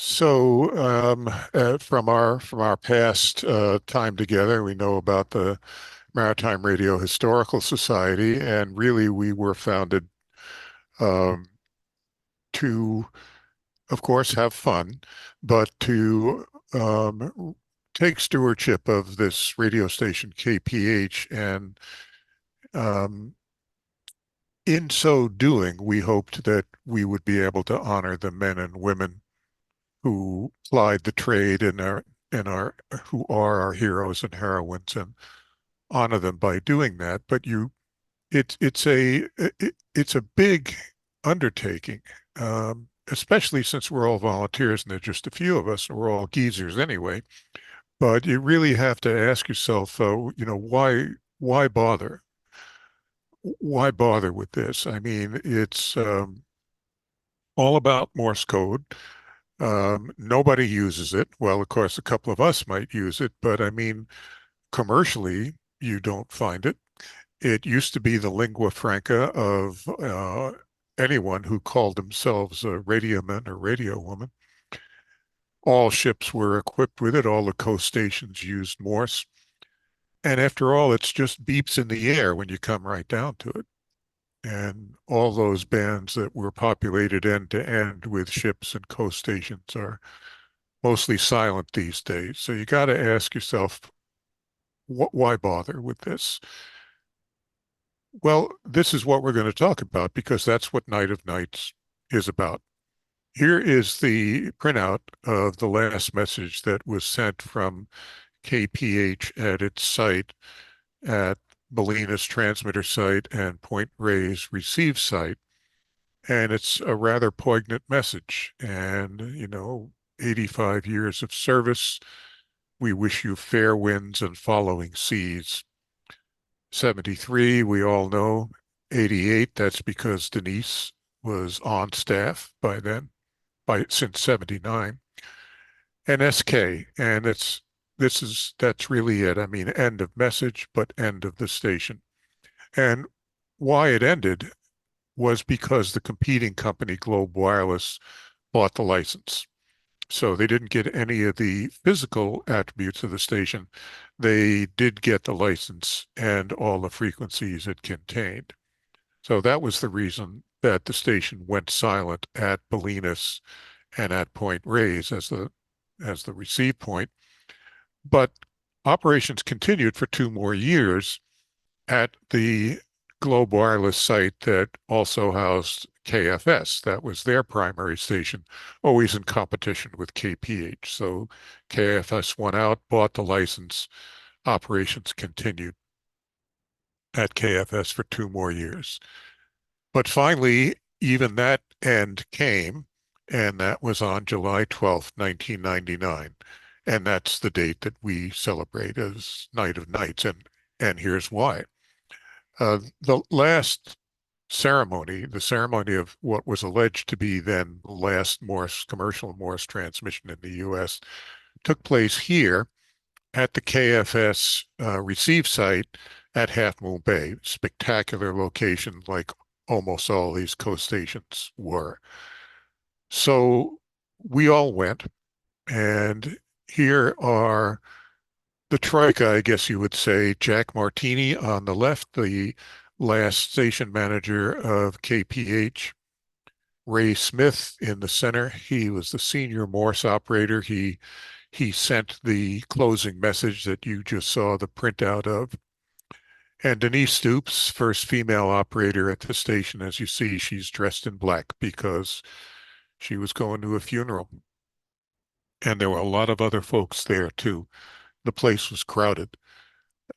So, from our past time together, we know about the Maritime Radio Historical Society, and really we were founded um, to, of course, have fun, but to take stewardship of this radio station KPH, and um, in so doing, we hoped that we would be able to honor the men and women who plied the trade and our who are our heroes and heroines, and honor them by doing that. But it's a big undertaking, especially since we're all volunteers and there's just a few of us, and we're all geezers anyway. But you really have to ask yourself, why bother? Why bother with this? I mean, it's all about Morse code. Nobody uses it. Well, of course, a couple of us might use it, but I mean, commercially, you don't find it. It used to be the lingua franca of anyone who called themselves a radioman or radio woman. All ships were equipped with it. All the coast stations used Morse. And after all, it's just beeps in the air when you come right down to it. And all those bands that were populated end to end with ships and coast stations are mostly silent these days. So you got to ask yourself, why bother with this? Well, this is what we're going to talk about because that's what Night of Nights is about. Here is the printout of the last message that was sent from KPH at its site at Balena's transmitter site and Point Reyes receive site. And it's a rather poignant message. And, 85 years of service. We wish you fair winds and following seas. 73, we all know. 88, that's because Denise was on staff by then, since 79. And SK, and that's really it. I mean, end of message, but end of the station. And why it ended was because the competing company, Globe Wireless, bought the license. So they didn't get any of the physical attributes of the station. They did get the license and all the frequencies it contained. So that was the reason that the station went silent at Bolinas and at Point Reyes as the receive point. But operations continued for 2 more years at the Globe Wireless site that also housed KFS. That was their primary station, always in competition with KPH. So KFS went out, bought the license. Operations continued at KFS for 2 more years. But finally, even that end came, and that was on July 12th, 1999. And that's the date that we celebrate as Night of Nights. And here's why. The last ceremony, the ceremony of what was alleged to be then the last commercial Morse transmission in the U.S., took place here at the KFS receive site at Half Moon Bay. Spectacular location, like almost all these coast stations were. So we all went, and here are the troika, I guess you would say. Jack Martini on the left, the last station manager of KPH. Ray Smith in the center. He was the senior Morse operator. He sent the closing message that you just saw the printout of. And Denise Stoops, first female operator at the station. As you see, she's dressed in black because she was going to a funeral. And there were a lot of other folks there too. The place was crowded.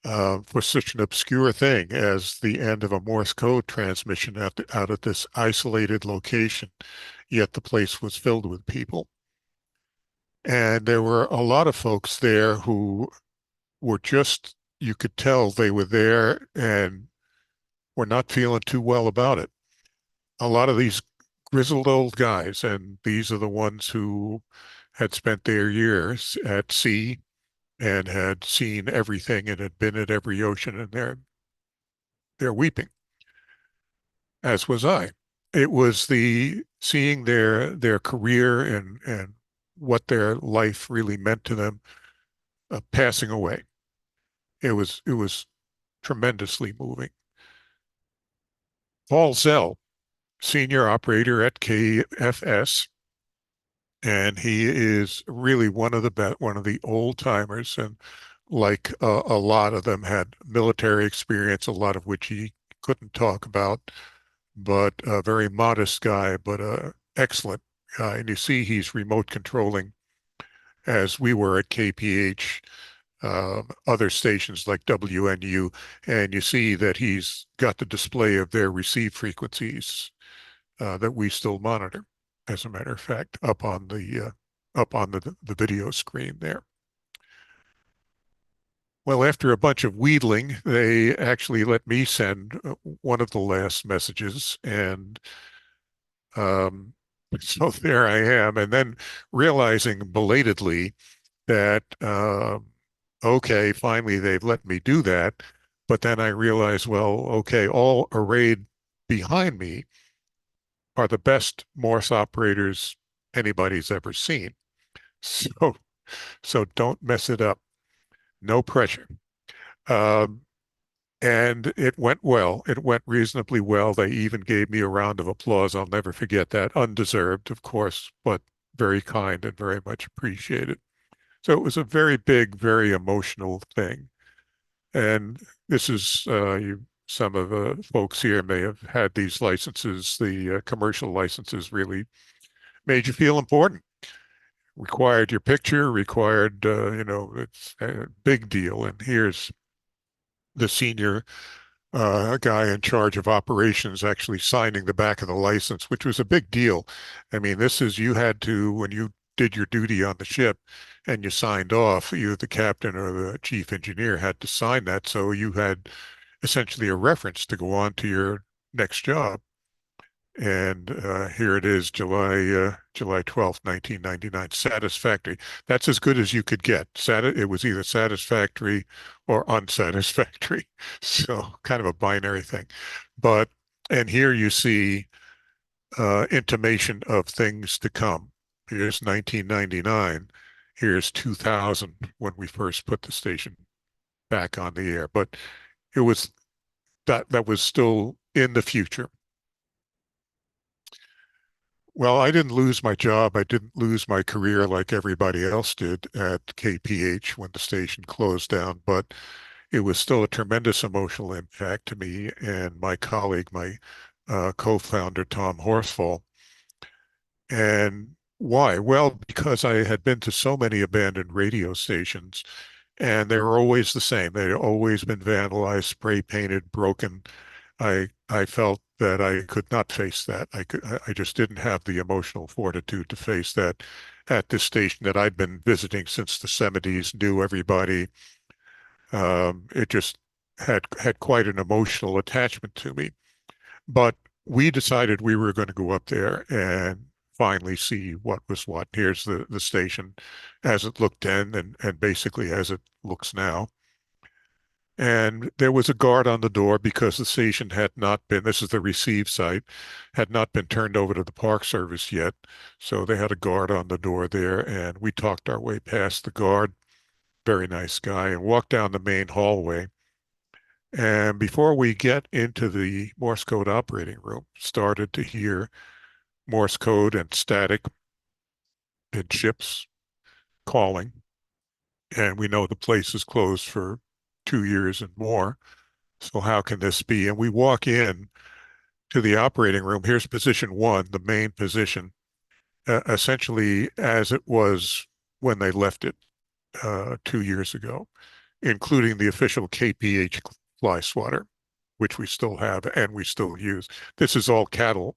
For such an obscure thing as the end of a Morse code transmission out of this isolated location, yet the place was filled with people. And there were a lot of folks there who were just, you could tell they were there and were not feeling too well about it. A lot of these grizzled old guys, and these are the ones who had spent their years at sea and had seen everything and had been at every ocean, and they're weeping, as was I. It was the seeing their career and what their life really meant to them, passing away. It was tremendously moving. Paul Zell, senior operator at KFS, and he is really one of the old timers, and like a lot of them had military experience, a lot of which he couldn't talk about, but a very modest guy, but a excellent guy. And you see he's remote controlling as we were at KPH, other stations like WNU, and you see that he's got the display of their receive frequencies that we still monitor, as a matter of fact, up on the video screen there. Well, after a bunch of wheedling, they actually let me send one of the last messages, and um, so there I am. And then realizing belatedly that, okay, finally they've let me do that. But then I realized, well, okay, all arrayed behind me are the best Morse operators anybody's ever seen. So, so don't mess it up. No pressure. Um, and it went well. It went reasonably well. They even gave me a round of applause. I'll never forget that. Undeserved, of course, but very kind and very much appreciated. So it was a very big, very emotional thing. And this is, some of the folks here may have had these licenses. The commercial licenses really made you feel important. Required your picture, required, it's a big deal. And here's the senior guy in charge of operations actually signing the back of the license, which was a big deal. I mean, this is, you had to, when you did your duty on the ship and you signed off, you, the captain or the chief engineer, had to sign that. So you had essentially a reference to go on to your next job. And here it is, July 12th, 1999. Satisfactory. That's as good as you could get. It was either satisfactory or unsatisfactory. So kind of a binary thing. But, and here you see intimation of things to come. Here's 1999. Here's 2000 when we first put the station back on the air. But it was that was still in the future. Well, I didn't lose my job. I didn't lose my career like everybody else did at KPH when the station closed down, but it was still a tremendous emotional impact to me and my colleague, my co-founder, Tom Horsfall. And why? Well, because I had been to so many abandoned radio stations and they were always the same. They'd always been vandalized, spray painted, broken. I felt that I could not face that. I just didn't have the emotional fortitude to face that at this station that I'd been visiting since the 70s, knew everybody. It just had quite an emotional attachment to me. But we decided we were going to go up there and finally see what was what. Here's the station as it looked then and basically as it looks now. And there was a guard on the door because the station had not been, this is the receive site, had not been turned over to the Park Service yet. So they had a guard on the door there, and we talked our way past the guard, very nice guy, and walked down the main hallway. And before we get into the Morse code operating room, started to hear Morse code and static and ships calling. And we know the place is closed for 2 years and more. So how can this be? And we walk in to the operating room. Here's position one, the main position, essentially as it was when they left it 2 years ago, including the official KPH fly swatter, which we still have and we still use. This is all cattle,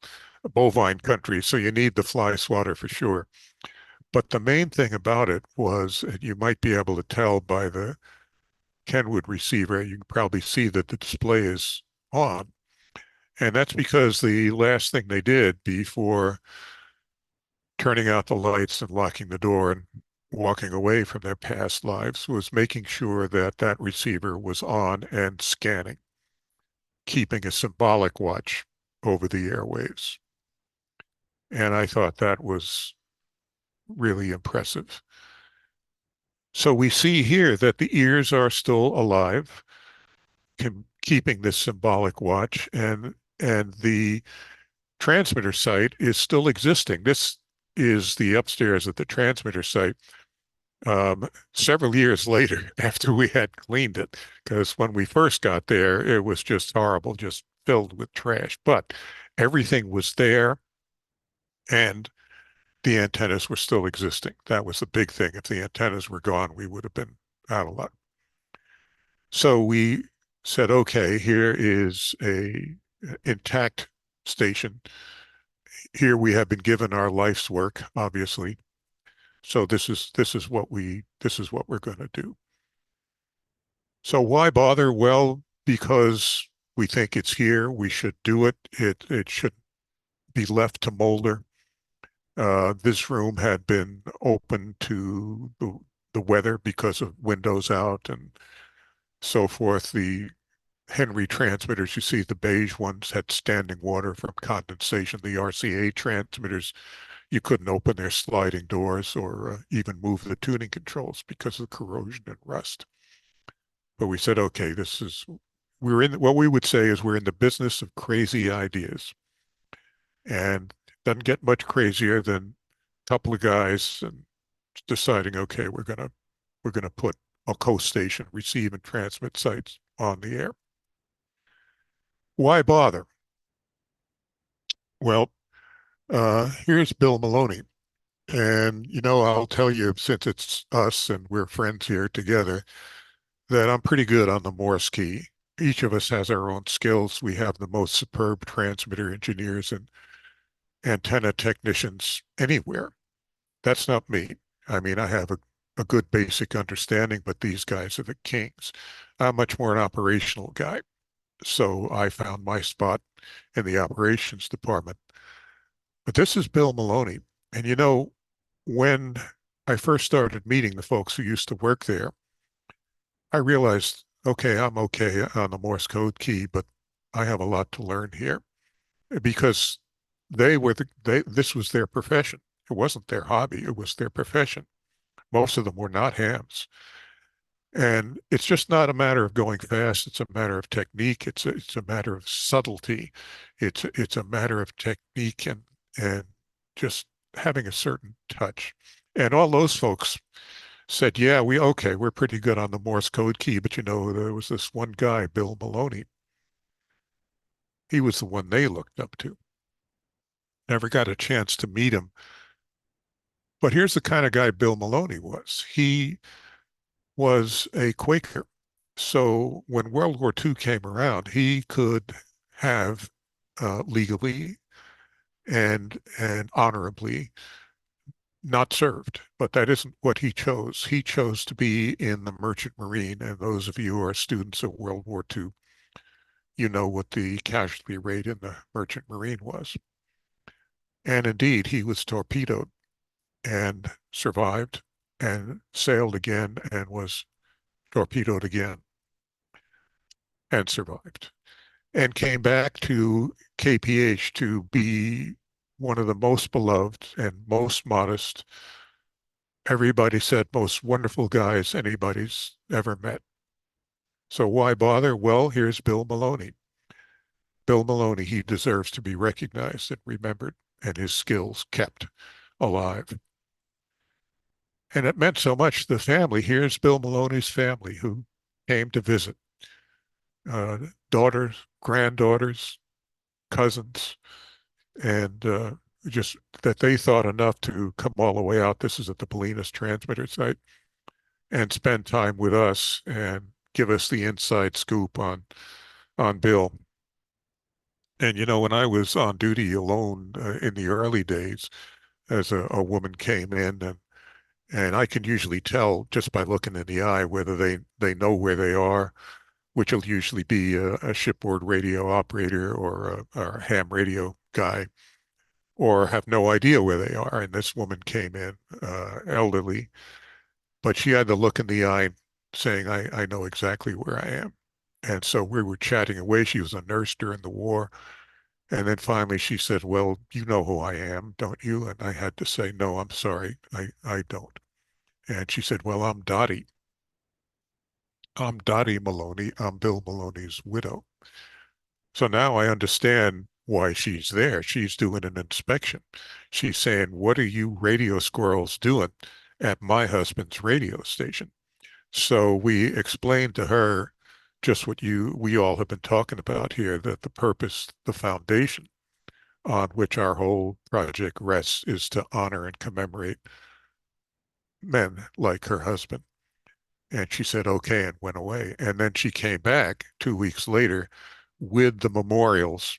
bovine country, so you need the fly swatter for sure. But the main thing about it was, and you might be able to tell by the Kenwood receiver, you can probably see that the display is on. And that's because the last thing they did before turning out the lights and locking the door and walking away from their past lives was making sure that that receiver was on and scanning, keeping a symbolic watch over the airwaves. And I thought that was really impressive. So we see here that the ears are still alive, keeping this symbolic watch, and the transmitter site is still existing. This is the upstairs at the transmitter site. Several years later, after we had cleaned it, because when we first got there, it was just horrible, just filled with trash. But everything was there, and the antennas were still existing. That was the big thing. If the antennas were gone, we would have been out of luck. So we said, okay, here is a intact station. Here we have been given our life's work, obviously. So this is what we're going to do. So why bother? Well, because we think it's here. We should do it. It should be left to molder. This room had been open to the weather because of windows out and so forth. The Henry transmitters, you see the beige ones had standing water from condensation. The RCA transmitters, you couldn't open their sliding doors or even move the tuning controls because of corrosion and rust. But we said, okay, we're in, what we would say is we're in the business of crazy ideas. And it doesn't get much crazier than a couple of guys and deciding, okay, we're gonna put a coast station, receive and transmit sites on the air. Why bother? Well, here's Bill Maloney. And, I'll tell you, since it's us and we're friends here together, that I'm pretty good on the Morse key. Each of us has our own skills. We have the most superb transmitter engineers and antenna technicians anywhere. That's not me. I mean, I have a good basic understanding, but these guys are the kings. I'm much more an operational guy. So I found my spot in the operations department. But this is Bill Maloney. And when I first started meeting the folks who used to work there, I realized, okay, I'm okay on the Morse code key, but I have a lot to learn here because this was their profession. It wasn't their hobby, it was their profession. Most of them were not hams. And it's just not a matter of going fast. It's a matter of technique. It's a matter of subtlety. It's a matter of technique and just having a certain touch. And all those folks said, yeah, we're pretty good on the Morse code key, but there was this one guy, Bill Maloney. He was the one they looked up to. Never got a chance to meet him. But here's the kind of guy Bill Maloney was. He was a Quaker. So when World War II came around, he could have legally and honorably not served, but that isn't what he chose. He chose to be in the Merchant Marine, and those of you who are students of World War II, you know what the casualty rate in the Merchant Marine was. And indeed, he was torpedoed and survived and sailed again and was torpedoed again and survived and came back to KPH to be one of the most beloved and most modest, everybody said, most wonderful guys anybody's ever met. So why bother? Well, here's Bill Maloney. Bill Maloney, he deserves to be recognized and remembered and his skills kept alive. And it meant so much to the family. Here's Bill Maloney's family who came to visit. Daughters, granddaughters, cousins, and just that they thought enough to come all the way out. This is at the Bolinas transmitter site and spend time with us and give us the inside scoop on Bill. And when I was on duty alone in the early days, as a woman came in and I can usually tell just by looking in the eye whether they know where they are, which will usually be a shipboard radio operator or a ham radio guy, or have no idea where they are. And this woman came in, elderly, but she had the look in the eye saying, I know exactly where I am. And so we were chatting away. She was a nurse during the war. And then finally she said, well, you know who I am, don't you? And I had to say, no, I'm sorry, I don't. And she said, well, I'm Dottie. I'm Dottie Maloney. I'm Bill Maloney's widow. So now I understand why she's there. She's doing an inspection. She's saying, what are you radio squirrels doing at my husband's radio station? So we explained to her just what we all have been talking about here, that the purpose, the foundation on which our whole project rests is to honor and commemorate men like her husband. And she said, okay, and went away. And then she came back 2 weeks later with the memorials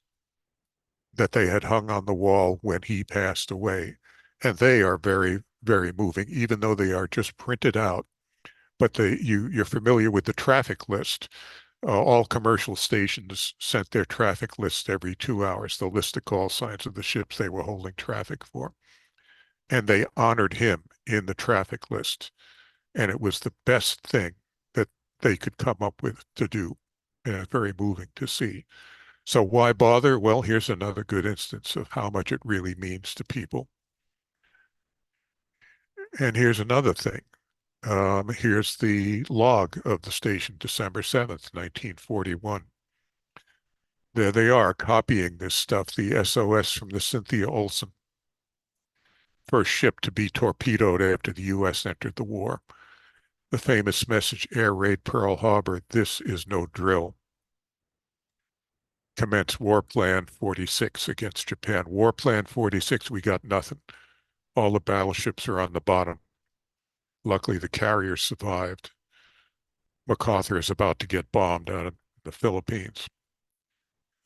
that they had hung on the wall when he passed away. And they are very, very moving, even though they are just printed out. But you're familiar with the traffic list. All commercial stations sent their traffic list every 2 hours, the list of call signs of the ships they were holding traffic for. And they honored him in the traffic list. And it was the best thing that they could come up with to do. And it's very moving to see. So why bother? Well, here's another good instance of how much it really means to people. And here's another thing. Here's the log of the station, December 7th, 1941. There they are copying this stuff, the SOS from the Cynthia Olsen, first ship to be torpedoed after the U.S. entered the war. The famous message, air raid Pearl Harbor, this is no drill. Commence War Plan 46 against Japan. War Plan 46, we got nothing. All the battleships are on the bottom. Luckily, the carriers survived. MacArthur is about to get bombed out of the Philippines.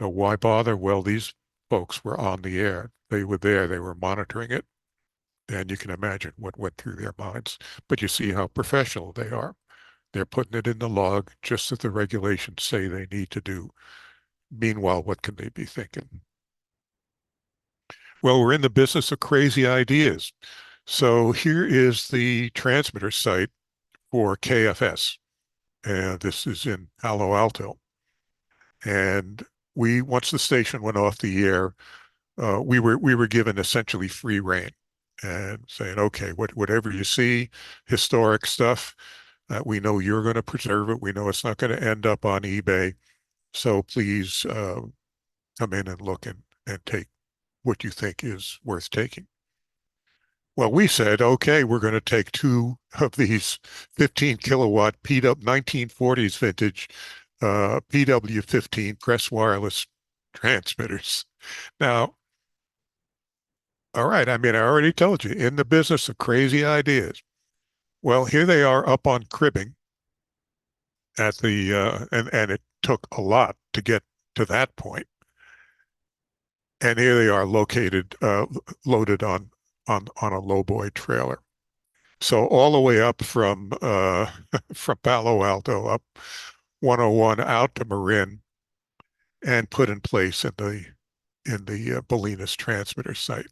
So why bother? Well, these folks were on the air. They were there. They were monitoring it. And you can imagine what went through their minds. But you see how professional they are. They're putting it in the log just as the regulations say they need to do. Meanwhile, what can they be thinking? Well, we're in the business of crazy ideas. So here is the transmitter site for KFS. And this is in Palo Alto. And once the station went off the air, we were given essentially free rein and saying, okay, whatever you see, historic stuff, we know you're going to preserve it. We know it's not going to end up on eBay. So please come in and look and take what you think is worth taking. Well, we said, okay, we're going to take two of these 15 kilowatt PW 1940s vintage PW15 press wireless transmitters. Now, all right, I mean, I already told you, in the business of crazy ideas. Well, here they are up on cribbing at the and it took a lot to get to that point. And here they are located loaded on a lowboy trailer. So all the way up from from Palo Alto up 101 out to Marin and put in place in the Bolinas transmitter site.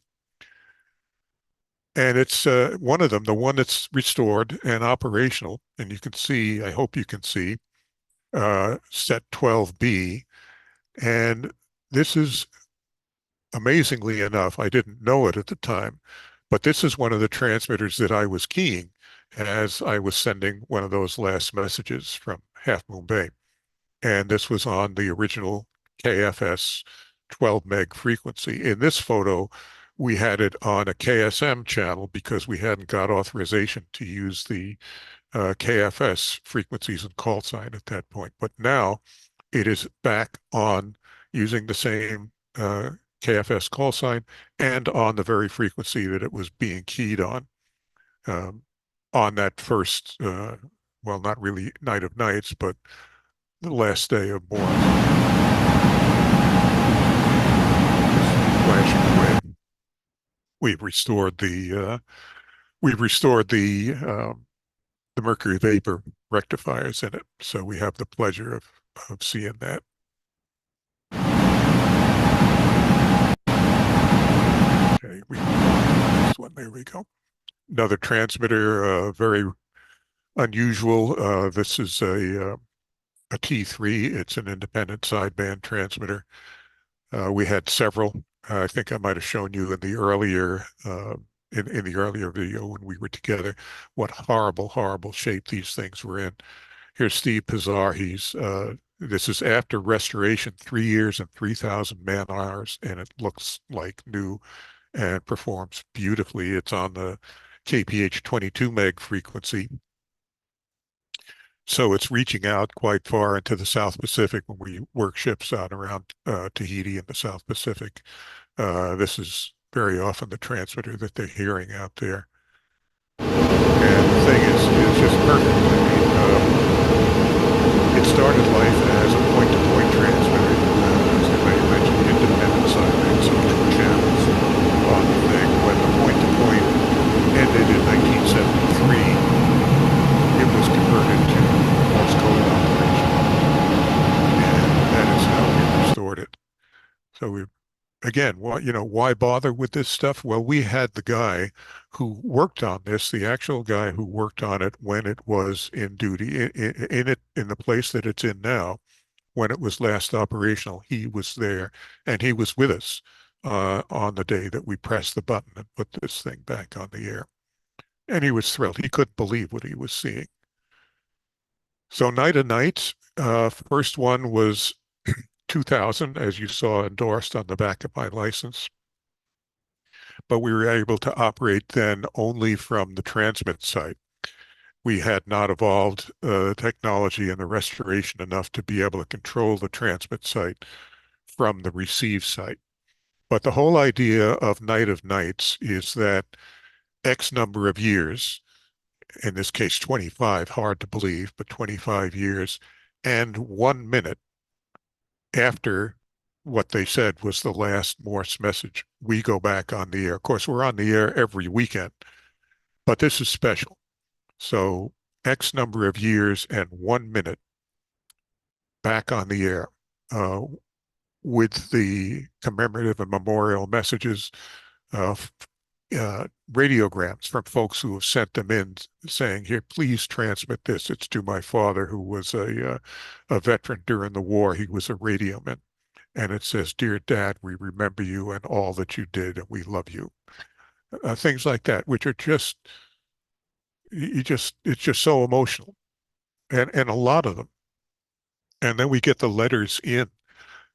And it's one of them, the one that's restored and operational. And you can see, I hope you can see, set 12B. And this is amazingly enough, I didn't know it at the time, but this is one of the transmitters that I was keying as I was sending one of those last messages from Half Moon Bay. And this was on the original KFS 12 meg frequency. In this photo, we had it on a KSM channel because we hadn't got authorization to use the KFS frequencies and call sign at that point. But now it is back on using the same KFS call sign and on the very frequency that it was being keyed um, on that first, well, not really night of nights, but the last day of Morris. Flashing away. We've restored the mercury vapor rectifiers in it, so we have the pleasure of seeing that. Okay, this one, there we go. Another transmitter, very unusual. This is a T3. It's an independent sideband transmitter. We had several. I think I might have shown you in the earlier in the earlier video when we were together what horrible, horrible shape these things were in. Here's Steve Pizarre. This is after restoration, 3 years and 3,000 man hours, and it looks like new and performs beautifully. It's on the KPH 22 meg frequency. So it's reaching out quite far into the South Pacific when we work ships out around Tahiti in the South Pacific. This is very often the transmitter that they're hearing out there. And the thing is, it's just perfect. I mean, it started life as a point-to-point transmitter. As I mentioned, independent side, so 2 channels on the thing. When the point-to-point ended in 1973, it was converted to Morse code operation, and that is how we restored it. So we again, why bother with this stuff? Well, we had the guy who worked on this, the actual guy who worked on it when it was in duty, in the place that it's in now, when it was last operational. He was there, and he was with us on the day that we pressed the button and put this thing back on the air. And he was thrilled. He couldn't believe what he was seeing. So Night of Nights, first one was 2000, as you saw endorsed on the back of my license. But we were able to operate then only from the transmit site. We had not evolved technology and the restoration enough to be able to control the transmit site from the receive site. But the whole idea of Night of Nights is that X number of years, in this case 25, hard to believe, but 25 years, and 1 minute after what they said was the last Morse message, we go back on the air. Of course, we're on the air every weekend, but this is special. So X number of years and 1 minute back on the air uh, with the commemorative and memorial messages, uh, radiograms from folks who have sent them in saying, here, please transmit this. It's to my father who was a veteran during the war. He was a radioman. And it says, dear Dad, we remember you and all that you did, and we love you. Things like that, which are just, it's just so emotional. And a lot of them. And then we get the letters in,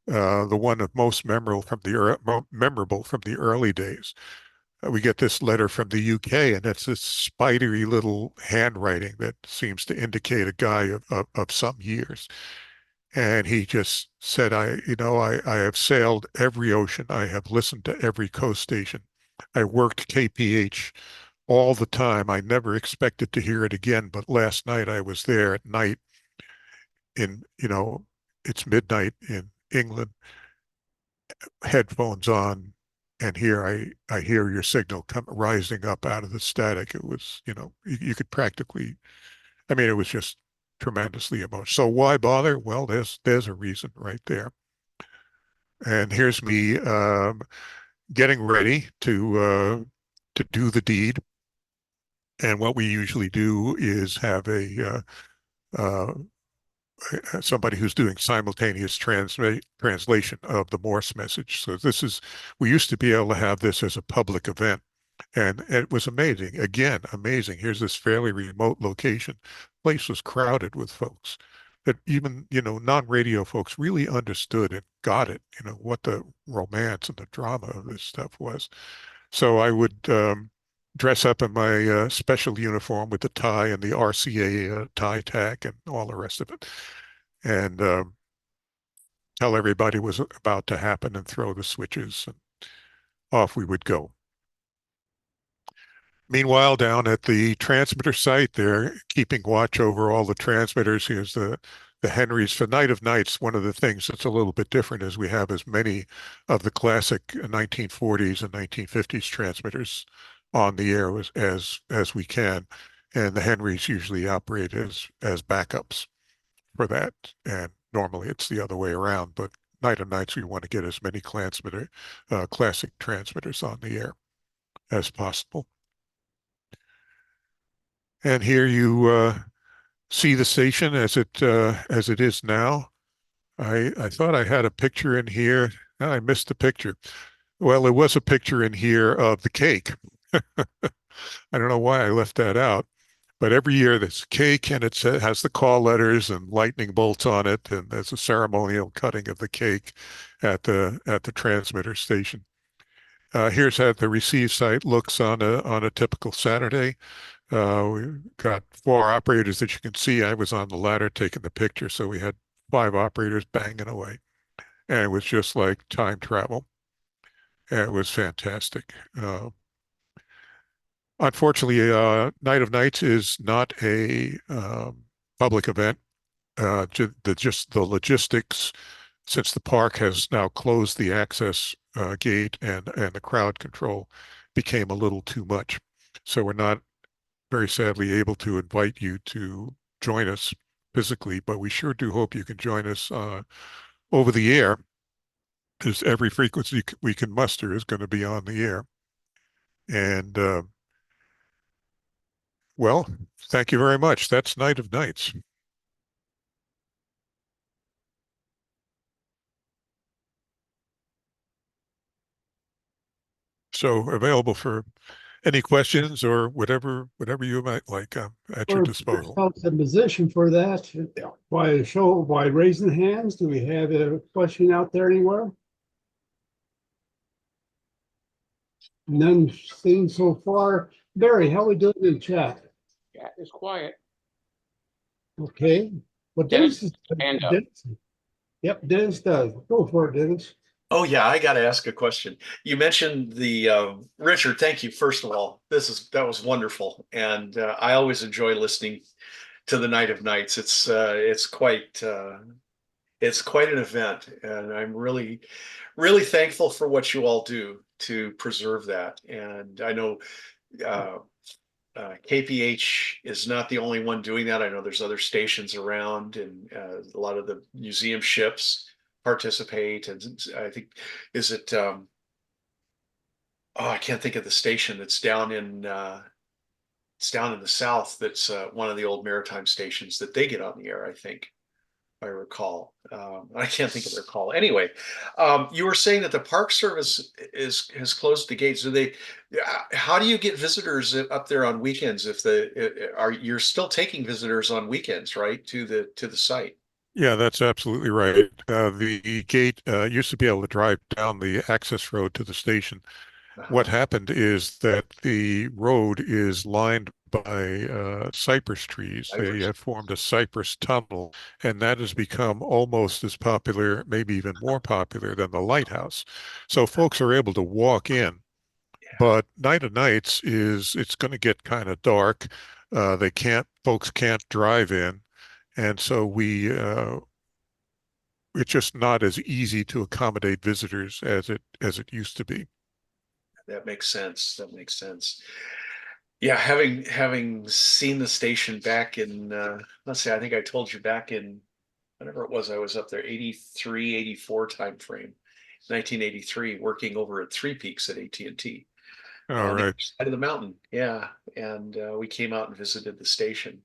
the one of most memorable from the early days. We get this letter from the UK, and it's this spidery little handwriting that seems to indicate a guy of some years. And he just said, I have sailed every ocean. I have listened to every coast station. I worked KPH all the time. I never expected to hear it again, but last night I was there at night it's midnight in England, headphones on, and here I hear your signal rising up out of the static. It was, you could practically, I mean, it was just tremendously emotional. So why bother? Well, there's a reason right there. And here's me getting ready to do the deed. And what we usually do is have somebody who's doing simultaneous translation of the Morse message. So we used to be able to have this as a public event. And it was amazing. Again, amazing. Here's this fairly remote location. Place was crowded with folks that even, non-radio folks really understood and got it, what the romance and the drama of this stuff was. So I would dress up in my special uniform with the tie and the RCA tie tack and all the rest of it, and tell everybody was about to happen and throw the switches, and off we would go. Meanwhile, down at the transmitter site, they're keeping watch over all the transmitters. Here's the Henrys for Night of Nights. One of the things that's a little bit different is we have as many of the classic 1940s and 1950s transmitters on the air as we can, and the Henrys usually operate as backups for that. And normally it's the other way around, but Night of Nights we want to get as many classic transmitters on the air as possible. And here you see the station as it is now. I thought I had a picture in here I missed the picture. Well, there was a picture in here of the cake. I don't know why I left that out, but every year there's cake and has the call letters and lightning bolts on it, and there's a ceremonial cutting of the cake at the transmitter station. Here's how the receive site looks on a typical Saturday. We got four operators that you can see. I was on the ladder taking the picture, so we had five operators banging away, and it was just like time travel. And it was fantastic. Unfortunately, Night of Nights is not a public event. Just the logistics, since the park has now closed the access gate and the crowd control became a little too much. So we're not very sadly able to invite you to join us physically, but we sure do hope you can join us over the air, because every frequency we can muster is going to be on the air. And well, thank you very much. That's Night of Nights. So available for any questions or whatever you might like at your Or disposal. some position for that. Why raising hands? Do we have a question out there anywhere? None seen so far. Barry, how we doing in chat? Yeah, it's quiet. Okay. Well, Dennis, Dennis is hand up. Dennis. Yep, Dennis does. Go for it, Dennis. Oh yeah, I got to ask a question. You mentioned the Richard. Thank you. First of all, that was wonderful, and I always enjoy listening to the Night of Nights. It's quite an event, and I'm really thankful for what you all do to preserve that. And I know uh, KPH is not the only one doing that. I know there's other stations around, and a lot of the museum ships participate. And I think, is it? Oh, I can't think of the station that's down in it's down in the south. That's one of the old maritime stations that they get on the air, I think. I recall. I can't think of their call. Anyway, you were saying that the Park Service is has closed the gates. Do they? How do you get visitors up there on weekends? If are you're still taking visitors on weekends, right, to the site? Yeah, that's absolutely right. The gate used to be able to drive down the access road to the station. What Uh-huh. happened is that the road is lined by cypress trees. They Cypress. have formed a cypress tunnel, and that has become almost as popular, maybe even more popular than the lighthouse. So folks are able to walk in, Yeah, but Night of Nights it's going to get kind of dark. Folks can't drive in, and so it's just not as easy to accommodate visitors as it used to be. that makes sense. That makes sense. Yeah, having seen the station back in let's see, I think I told you back in whenever it was, I was up there 83, 84 time frame, 1983, working over at Three Peaks at AT&T All on the other right. side of the mountain. Yeah, and we came out and visited the station.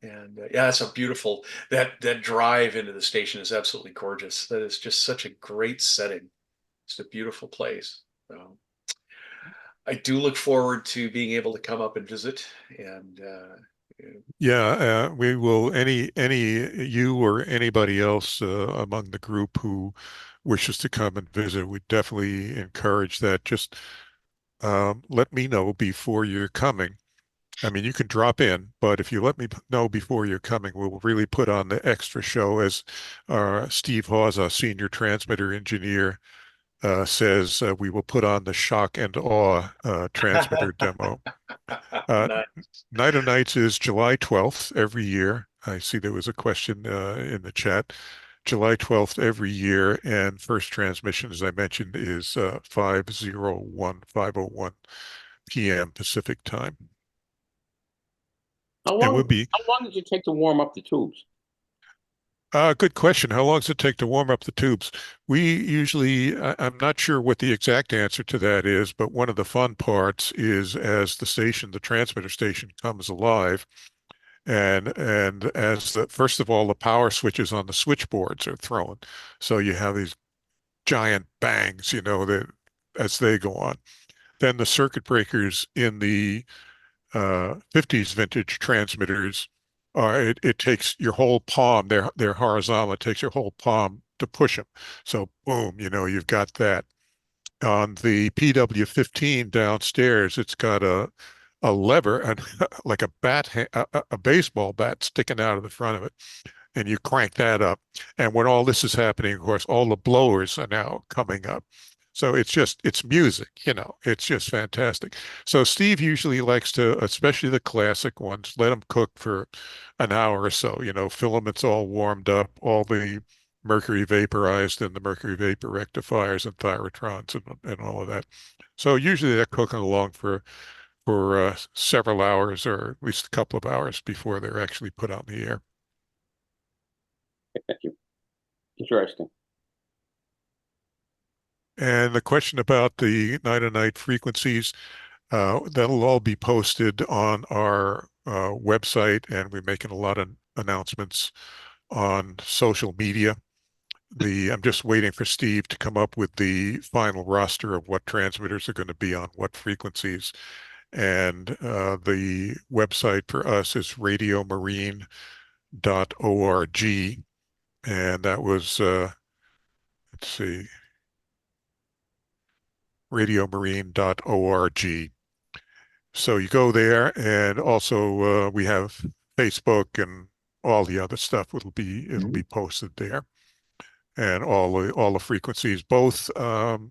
And yeah, it's a beautiful that drive into the station is absolutely gorgeous. That is just such a great setting. It's a beautiful place. So I do look forward to being able to come up and visit. And Yeah, we will. You or anybody else among the group who wishes to come and visit, we definitely encourage that. Just let me know before you're coming. I mean, you can drop in, but if you let me know before you're coming, we'll really put on the extra show. As Steve Hawes, our senior transmitter engineer, says, we will put on the shock and awe transmitter demo. Uh, nice. Night of Nights is July 12th every year. I see there was a question in the chat. July 12th every year, and first transmission, as I mentioned, is 5:01 p.m. Pacific time. How And long, we'll be, how long does it take to warm up the tubes? good question. How long does it take to warm up the tubes? I'm not sure what the exact answer to that is, but one of the fun parts is as the transmitter station comes alive, and as first of all, the power switches on the switchboards are thrown. So you have these giant bangs, that as they go on. Then the circuit breakers in the 50s vintage transmitters it takes your whole palm, they're horizontal, it takes your whole palm to push them. So boom, you've got that. On the PW15 downstairs, it's got a lever and like a a baseball bat sticking out of the front of it, and you crank that up. And when all this is happening, of course, all the blowers are now coming up. So it's music, it's just fantastic. So Steve usually likes to, especially the classic ones, let them cook for an hour or so, filaments all warmed up, all the mercury vaporized in the mercury vapor rectifiers and thyrotrons and all of that. So usually they're cooking along for several hours or at least a couple of hours before they're actually put out in the air. Thank you. Interesting. And the question about the night-to-night frequencies, that'll all be posted on our website, and we're making a lot of announcements on social media. I'm just waiting for Steve to come up with the final roster of what transmitters are going to be on what frequencies. And the website for us is radiomarine.org. And that was, let's see, radiomarine.org. So you go there, and also we have Facebook and all the other stuff it'll be posted there, and all the frequencies, both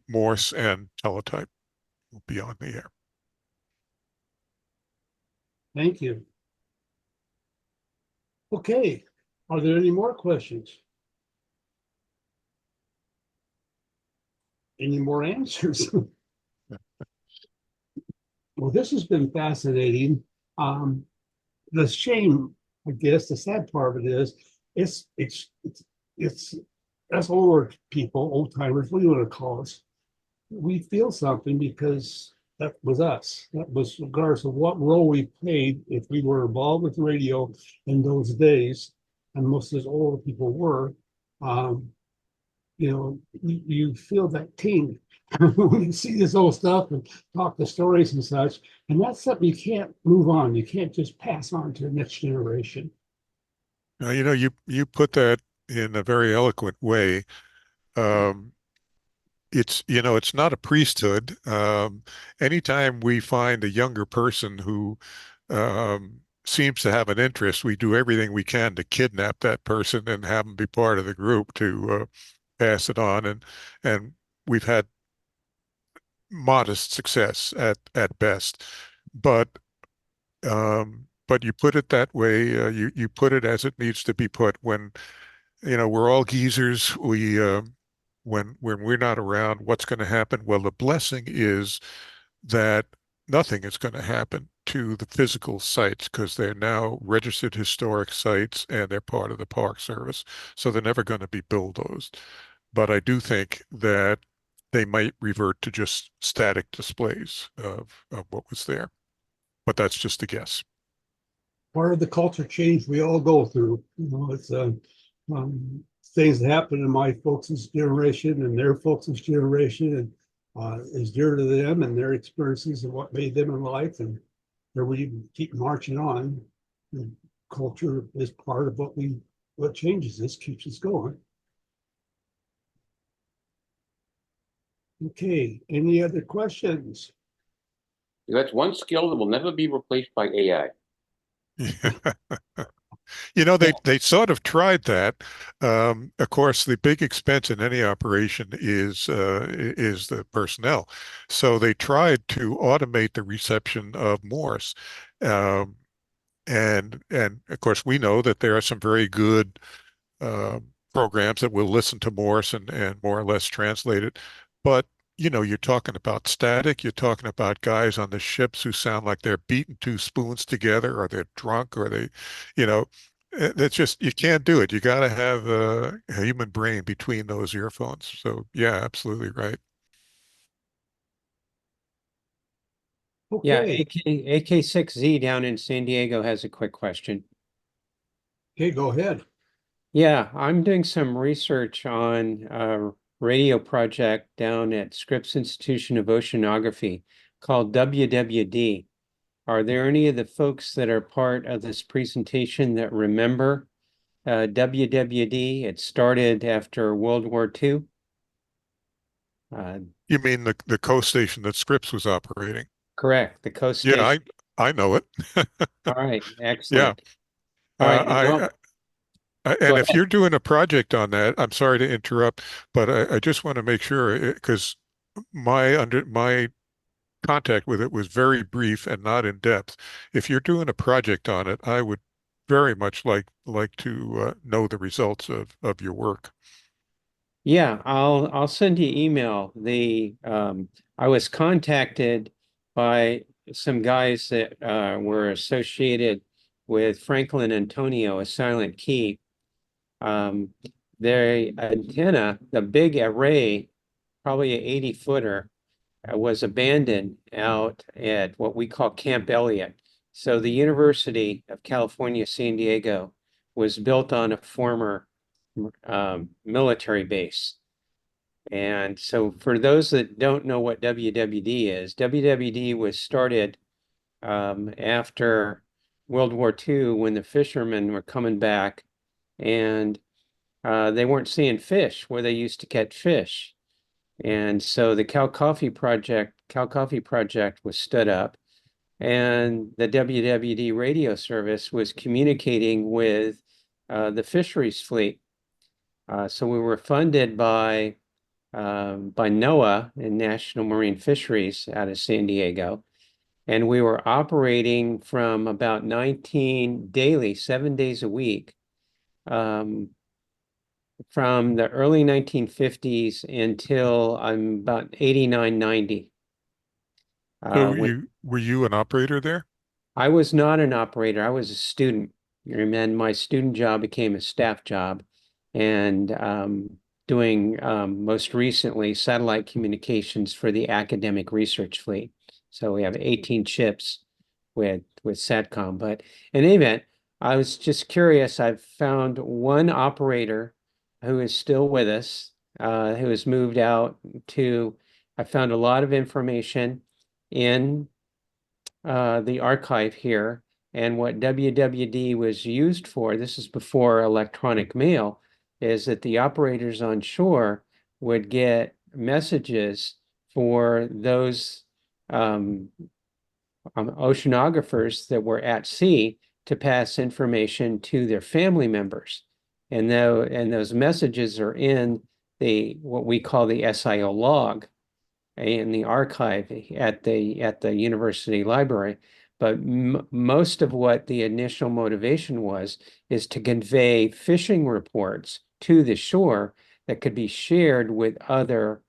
Morse and teletype, will be on the air. Thank you. Okay, are there any more questions? Any more answers? Well, this has been fascinating. The shame, I guess, the sad part of it is, it's us older people, old timers, what do you want to call us? We feel something because that was us. That was regardless of what role we played. If we were involved with radio in those days, and most of those older people were, you feel that ting when you see this old stuff and talk the stories and such. And that's something you can't move on. You can't just pass on to the next generation. You put that in a very eloquent way. Um, it's not a priesthood. Anytime we find a younger person who seems to have an interest, we do everything we can to kidnap that person and have them be part of the group to pass it on. And we've had modest success at best. But you put it that way. You put it as it needs to be put. When we're all geezers. When we're not around, what's going to happen? Well, the blessing is that nothing is going to happen to the physical sites because they're now registered historic sites and they're part of the Park Service. So they're never going to be bulldozed. But I do think that they might revert to just static displays of what was there. But that's just a guess. Part of the culture change we all go through. It's things that happen in my folks' generation and their folks' generation, and is dear to them and their experiences and what made them in life, and there we keep marching on. And culture is part of what changes this, keeps us going. Okay, any other questions? That's one skill that will never be replaced by AI. They sort of tried that. Of course, the big expense in any operation is the personnel. So they tried to automate the reception of Morse. Um, and of course, we know that there are some very good uh, programs that will listen to Morse and more or less translate it. But you're talking about static. You're talking about guys on the ships who sound like they're beating two spoons together, or they're drunk, or you know, that's just you can't do it. You got to have a human brain between those earphones. So yeah, absolutely right. Yeah, Okay, AK6Z down in San Diego has a quick question. okay, go ahead. Yeah, I'm doing some research on radio project down at Scripps Institution of Oceanography called WWD. Are there any of the folks that are part of this presentation that remember WWD? It started after World War II. You mean the coast station that Scripps was operating? Correct, the coast Yeah, station. I know it. All right, Yeah. excellent. All right, well, go And if ahead. you're doing a project on that, I'm sorry to interrupt, but I just want to make sure because my contact with it was very brief and not in depth. If you're doing a project on it, I would very much like to know the results of your work. Yeah, I'll send you email. I was contacted by some guys that were associated with Franklin Antonio, a silent key. Their antenna, the big array, probably an 80-footer, was abandoned out at what we call Camp Elliott. So the University of California, San Diego was built on a former military base. And so for those that don't know what WWD is, WWD was started after World War II when the fishermen were coming back and they weren't seeing fish where they used to catch fish. And so the Cal Coffee Project was stood up, and the WWD radio service was communicating with the fisheries fleet. So we were funded by NOAA and National Marine Fisheries out of San Diego. And we were operating from about 19 daily, 7 days a week, from the early 1950s until I'm about 89, 90. So When were you an operator there? I was not an operator, I was a student. And then my student job became a staff job and doing most recently satellite communications for the academic research fleet. So we have 18 ships with SATCOM. But in any event, I was just curious. I've found one operator who is still with us, who has moved out to, I found a lot of information in the archive here. And what WWD was used for, this is before electronic mail, is that the operators on shore would get messages for those oceanographers that were at sea to pass information to their family members. And those messages are in what we call the SIO log in the archive at the university library. But most of what the initial motivation was is to convey fishing reports to the shore that could be shared with other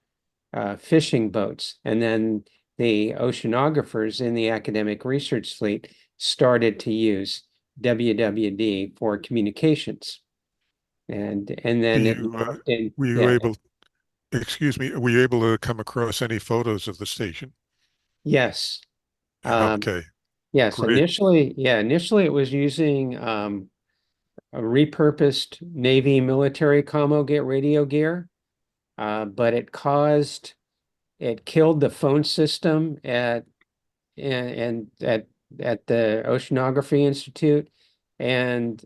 fishing boats. And then the oceanographers in the academic research fleet started to use WWD for communications. And then it morphed in, Were you yeah, able, excuse me, were you able to come across any photos of the station? yes. Okay, Yes, great. initially it was using a repurposed Navy military commo get radio gear, but it killed the phone system and at the Oceanography Institute and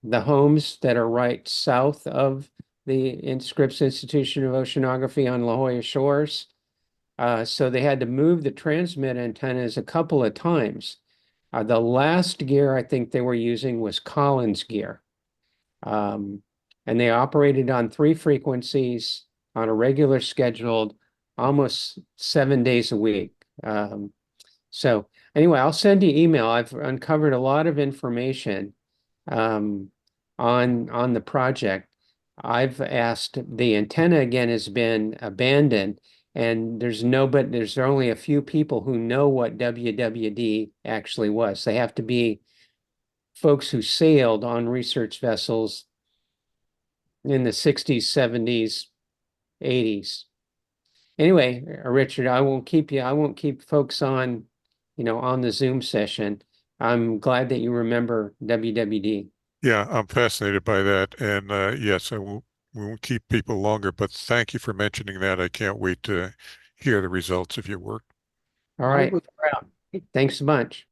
the homes that are right south of the Scripps Institution of Oceanography on La Jolla Shores. So they had to move the transmit antennas a couple of times. The last gear I think they were using was Collins gear. And they operated on 3 frequencies on a regular scheduled, almost 7 days a week. So anyway, I'll send you email. I've uncovered a lot of information on the project. I've asked, the antenna again has been abandoned, and there's only a few people who know what WWD actually was. They have to be folks who sailed on research vessels in the 60s, 70s, 80s. Anyway, Richard, I won't keep folks on, on the Zoom session. I'm glad that you remember WWD. Yeah, I'm fascinated by that. And yes, we won't keep people longer, but thank you for mentioning that. I can't wait to hear the results of your work. All right, we're out. Thanks a bunch.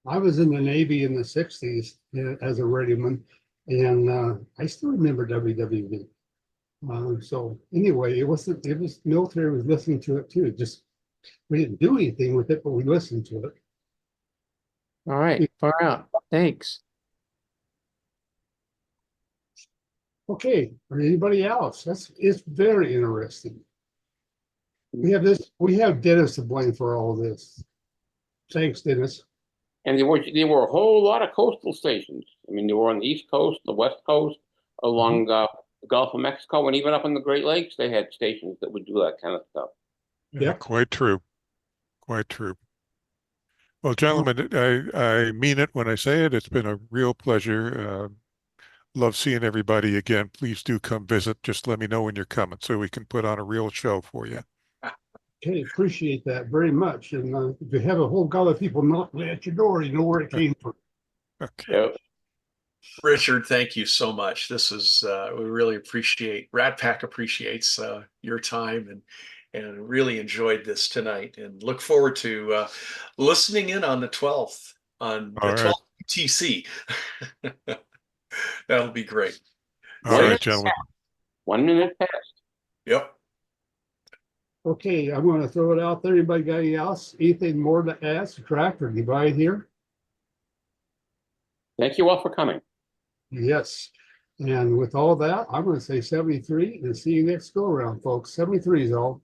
I was in the Navy in the '60s as a radioman, and I still remember WWV. So anyway, it was military was listening to it too. Just we didn't do anything with it, but we listened to it. All right, far out. Thanks. Okay, or anybody else? It's very interesting. We have Dennis to blame for all this. Thanks, Dennis. And there were a whole lot of coastal stations. I mean, they were on the East Coast, the West Coast, along the Gulf of Mexico, and even up in the Great Lakes, they had stations that would do that kind of stuff. Yeah. Quite true. Quite true. Well, gentlemen, I mean it when I say it. It's been a real pleasure. Love seeing everybody again. Please do come visit. Just let me know when you're coming so we can put on a real show for you. Okay, appreciate that very much. And if you have a whole goblet of people knocking at your door, you know where it came from. Okay. Yep. Richard, thank you so much. This is we really appreciate RATPAC appreciates your time and really enjoyed this tonight and look forward to listening in on the 12th on the All right. 12th TC. That'll be great. All right, gentlemen. 1 minute past. Yep. Okay, I'm going to throw it out there. Anybody got anything more to add, subtract, or divide here? Thank you all for coming. Yes. And with all that, I'm going to say 73 and see you next go around, folks. 73 is all.